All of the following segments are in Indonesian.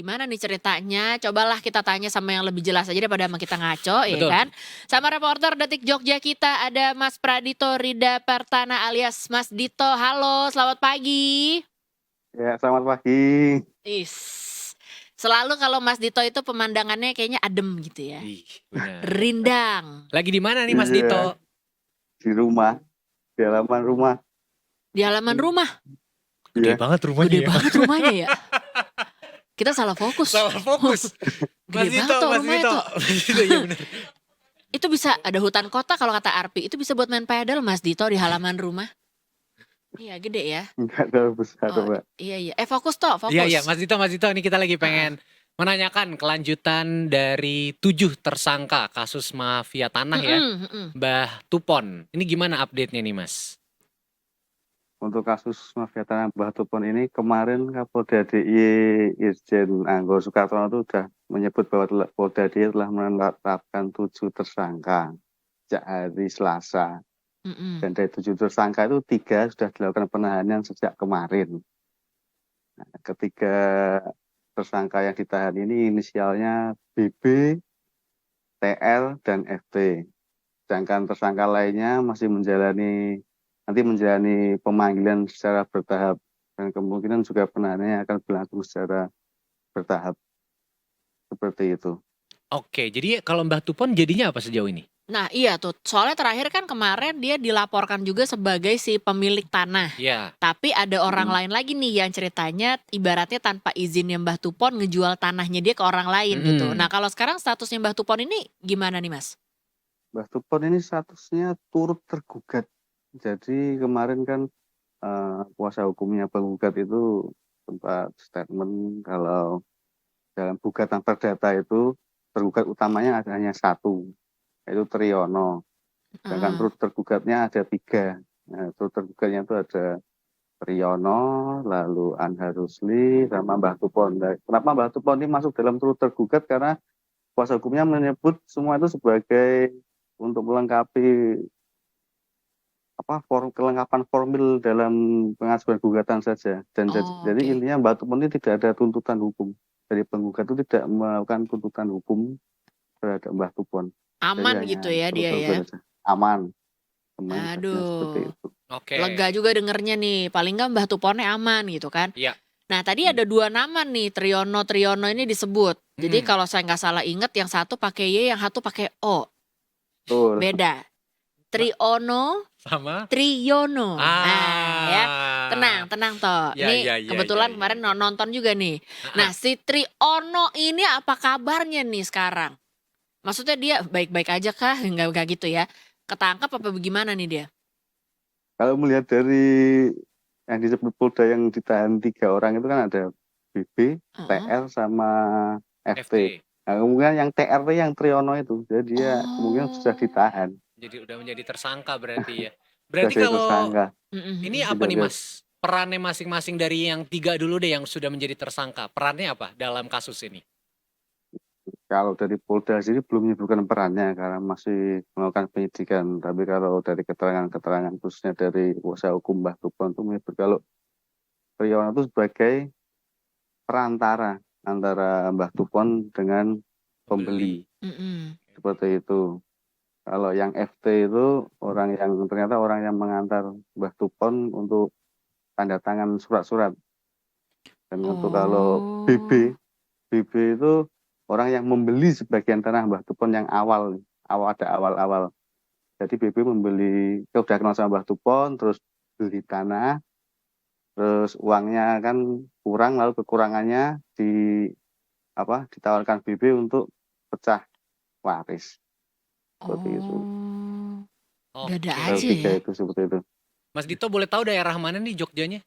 gimana nih ceritanya? Cobalah kita tanya sama yang lebih jelas aja daripada sama kita ngaco, ya Betul. kan? Sama reporter Detik Jogja kita ada Mas Pradito Rida Pertana alias Mas Dito. Halo, selamat pagi. Ya, selamat pagi. Is. Selalu kalau Mas Dito itu pemandangannya kayaknya adem gitu ya. Ih, benar. Rindang. Lagi di mana nih Mas Iya. Dito? Di rumah, di halaman rumah. Di halaman rumah. Gede Iya. banget rumahnya Gede ya. banget rumahnya ya. Kita salah fokus. Salah fokus. Gede banget tuh rumahnya tuh. Mas Dito, iya benar. Itu bisa ada hutan kota kalau kata Arpi. Itu bisa buat main pedal Mas Dito di halaman rumah. Iya gede ya. Enggak terlalu besar, Oh, Mbak. iya. Fokus toh, fokus. Iya, Mas Dito, ini kita lagi pengen menanyakan kelanjutan dari 7 tersangka kasus mafia tanah ya, Mbah Tupon. Ini gimana update-nya nih, Mas? Untuk kasus mafia tanah Mbah Tupon ini, kemarin Kapolda DIY Irjen Anggo Soekartono itu sudah menyebut bahwa Polda DIY telah menetapkan 7 tersangka sejak hari Selasa. Dan dari 7 tersangka itu 3 sudah dilakukan penahanan sejak kemarin. Nah, ketiga tersangka yang ditahan ini inisialnya BB, TL, dan FT. Sedangkan tersangka lainnya masih menjalani pemanggilan secara bertahap dan kemungkinan juga penahanannya akan berlangsung secara bertahap. Seperti itu. Oke, jadi kalau Mbah Tupon jadinya apa sejauh ini? Nah iya tuh, soalnya terakhir kan kemarin dia dilaporkan juga sebagai si pemilik tanah. Iya. Tapi ada orang lain lagi nih yang ceritanya ibaratnya tanpa izinnya Mbah Tupon ngejual tanahnya dia ke orang lain gitu. Nah kalau sekarang statusnya Mbah Tupon ini gimana nih Mas? Mbah Tupon ini statusnya turut tergugat. Jadi kemarin kan kuasa hukumnya penggugat itu sempat statement kalau dalam gugatan perdata itu tergugat utamanya hanya 1, yaitu Triyono. Sedangkan turut tergugatnya ada 3. Nah, turut tergugatnya itu ada Triyono, lalu Anhar Rusli, sama Mbah Tupon. Nah, kenapa Mbah Tupon ini masuk dalam turut tergugat? Karena kuasa hukumnya menyebut semua itu sebagai untuk melengkapi kelengkapan formil dalam pengajuan gugatan saja. Dan jadi intinya Mbah Tupon ini tidak ada tuntutan hukum. Dari penggugat itu tidak melakukan tuntutan hukum terhadap Mbah Tupon. Aman gitu ya dia ya. Saja. Aman. Aduh. Oke. Lega juga dengernya nih. Paling nggak Mbah Tuponnya aman gitu kan. Iya. Nah tadi ada 2 nama nih, Triyono ini disebut. Jadi kalau saya nggak salah inget, yang satu pakai Y, yang satu pakai O. Betul. Beda. Triyono sama Triyono. Nah ya, tenang toh. Ya, Ini kebetulan kemarin nonton juga nih. Nah si Triyono ini apa kabarnya nih sekarang? Maksudnya dia baik-baik aja kah? Enggak gitu ya. Ketangkap apa bagaimana nih dia? Kalau melihat dari yang disebut Polda yang ditahan 3 orang itu kan ada BB, TR, sama FT. Nah, kemungkinan yang TR itu yang Triyono itu. Jadi dia kemungkinan sudah ditahan. Jadi udah menjadi tersangka berarti ya. Berarti kalau tersangka. Ini apa nih Mas? Perannya masing-masing dari yang 3 dulu deh yang sudah menjadi tersangka. Perannya apa dalam kasus ini? Kalau dari Polda sendiri belum menyebutkan perannya karena masih melakukan penyidikan. Tapi kalau dari keterangan khususnya dari kuasa hukum Mbah Tupon itu menyebut kalau Triyono itu sebagai perantara antara Mbah Tupon dengan pembeli. Seperti itu. Kalau yang FT itu ternyata orang yang mengantar Mbah Tupon untuk tanda tangan surat-surat. Dan untuk kalau BB itu orang yang membeli sebagian tanah Mbah Tupon yang awal. Jadi BB membeli, sudah kenal sama Mbah Tupon, terus beli tanah, terus uangnya kan kurang, lalu kekurangannya ditawarkan BB untuk pecah waris. Seperti itu. Dada aja ya. Itu seperti itu. Mas Dito boleh tahu daerah mana nih Jogjanya?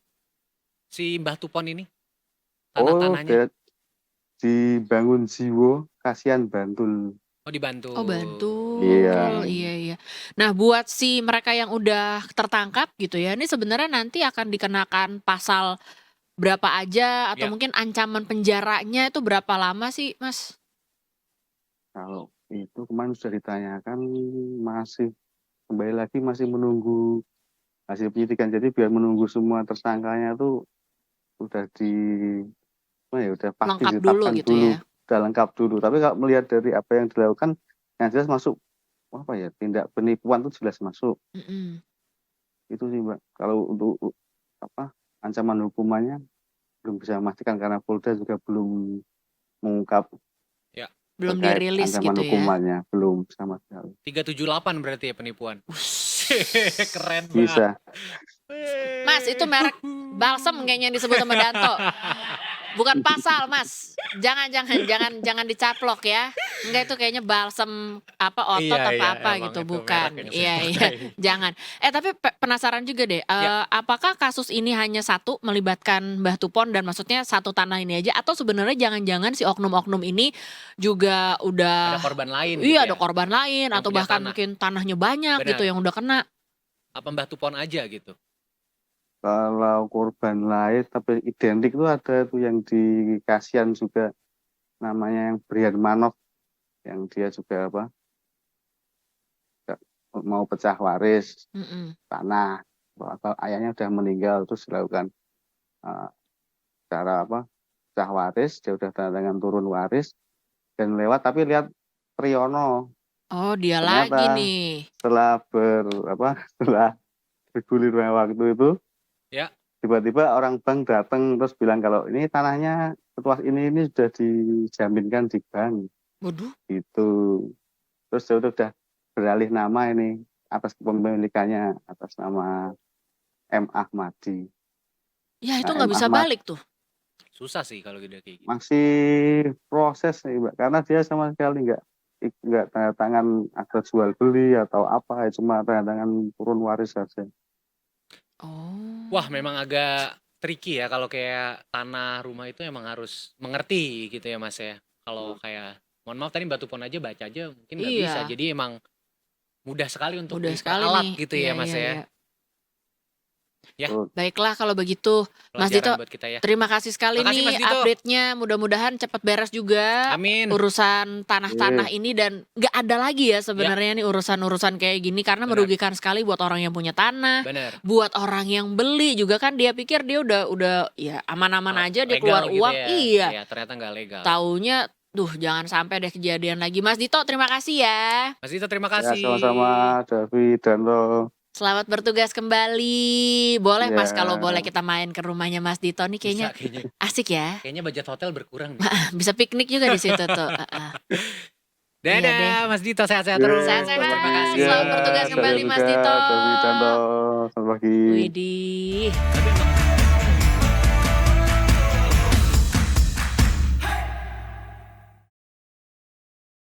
Si Mbah Tupon ini? Tanah-tanahnya? Di Bangun Jiwo, Kasihan, Bantul. Oh di Bantul. Oh Bantul. Iya. Nah buat si mereka yang udah tertangkap gitu ya, ini sebenarnya nanti akan dikenakan pasal berapa aja atau mungkin ancaman penjaranya itu berapa lama sih Mas? Kalau itu kemarin sudah ditanyakan, kembali lagi masih menunggu hasil penyidikan. Jadi biar menunggu semua tersangkanya itu sudah ya udah pasti Lengkap dulu ditetapkan gitu dulu, ya. udah lengkap dulu. Tapi kalau melihat dari apa yang dilakukan, yang jelas masuk apa ya, tindak penipuan itu jelas masuk. Mm-mm. Itu sih Mbak. Kalau untuk apa ancaman hukumannya belum bisa memastikan karena Polda juga belum mengungkap Ya. Belum terkait dirilis ancaman gitu ya. hukumannya, belum sama sekali. 378 berarti ya penipuan. Keren banget. Bisa. Mas, itu merek balsem kayaknya yang disebut sama Danto. Bukan pasal, Mas. Jangan dicaplok ya. Enggak, itu kayaknya balsem apa otot Iya, iya, apa emang gitu, itu bukan. merek yang Iya, saya iya. pakai. Jangan. Tapi penasaran juga deh. Ya. Apakah kasus ini hanya satu melibatkan Mbah Tupon dan maksudnya satu tanah ini aja, atau sebenarnya jangan-jangan si oknum-oknum ini juga Ada udah korban lain gitu iya ya. ada korban lain Yang atau punya bahkan tanah. mungkin tanahnya banyak gitu Benar. yang udah kena. Apa Mbah Tupon aja gitu. Kalau korban lain tapi identik tuh ada tuh yang di Kasihan juga namanya yang Brian Manoff yang dia juga apa mau pecah waris Mm-mm. tanah atau ayahnya udah meninggal terus dilakukan cara apa pecah waris dia udah tanda tangan turun waris dan lewat tapi lihat Priyono Oh, dia ternyata lagi nih. setelah setelah bergulir waktu itu Ya. tiba-tiba orang bank datang terus bilang kalau ini tanahnya setelah ini sudah dijaminkan di bank Waduh. gitu. Terus dia udah beralih nama ini atas kepemilikannya atas nama M. Ahmadi. Ya itu Nah, nggak M. bisa Ahmad balik tuh. Susah sih kalau gitu kayak gitu. masih proses nih Mbak karena dia sama sekali nggak tanda tangan akta jual beli atau apa cuma tanda tangan turun waris saja. Oh. Wah, memang agak tricky ya kalau kayak tanah rumah itu emang harus mengerti gitu ya Mas ya. Kalau kayak mohon maaf tadi Mbak Tupon aja baca aja mungkin nggak bisa. Iya. Jadi emang mudah sekali untuk Mudah sekali diperalat nih. gitu Iya, ya Mas iya, ya. iya. Ya. Baiklah kalau begitu, Mas Dito. Pelajaran buat kita ya. Terima kasih sekali Makasih, nih Mas Dito. update-nya. Mudah-mudahan cepat beres juga Amin. urusan tanah-tanah ini dan nggak ada lagi ya sebenarnya nih urusan-urusan kayak gini karena Benar. merugikan sekali buat orang yang punya tanah, Bener. buat orang yang beli juga kan dia pikir dia udah ya aman-aman aja dia keluar Legal gitu uang. ya. Iya. Iya, ternyata nggak legal. Taunya jangan sampai deh kejadian lagi. Mas Dito, terima kasih ya. Mas Dito terima Ya kasih. sama-sama David dan Lo. Selamat bertugas kembali. Boleh Mas Ya. kalau boleh kita main ke rumahnya Mas Dito nih kayaknya Bisa, kayaknya. asik ya. Kayaknya budget hotel berkurang. Bisa piknik juga di situ tuh. Iya Dadah deh. Mas Dito sehat-sehat Ya, terus. Sehat-sehat. Terima kasih. Selamat bertugas saya kembali, Mas juga, Dito. David dan Lo. Selamat pagi. Widih. Tapi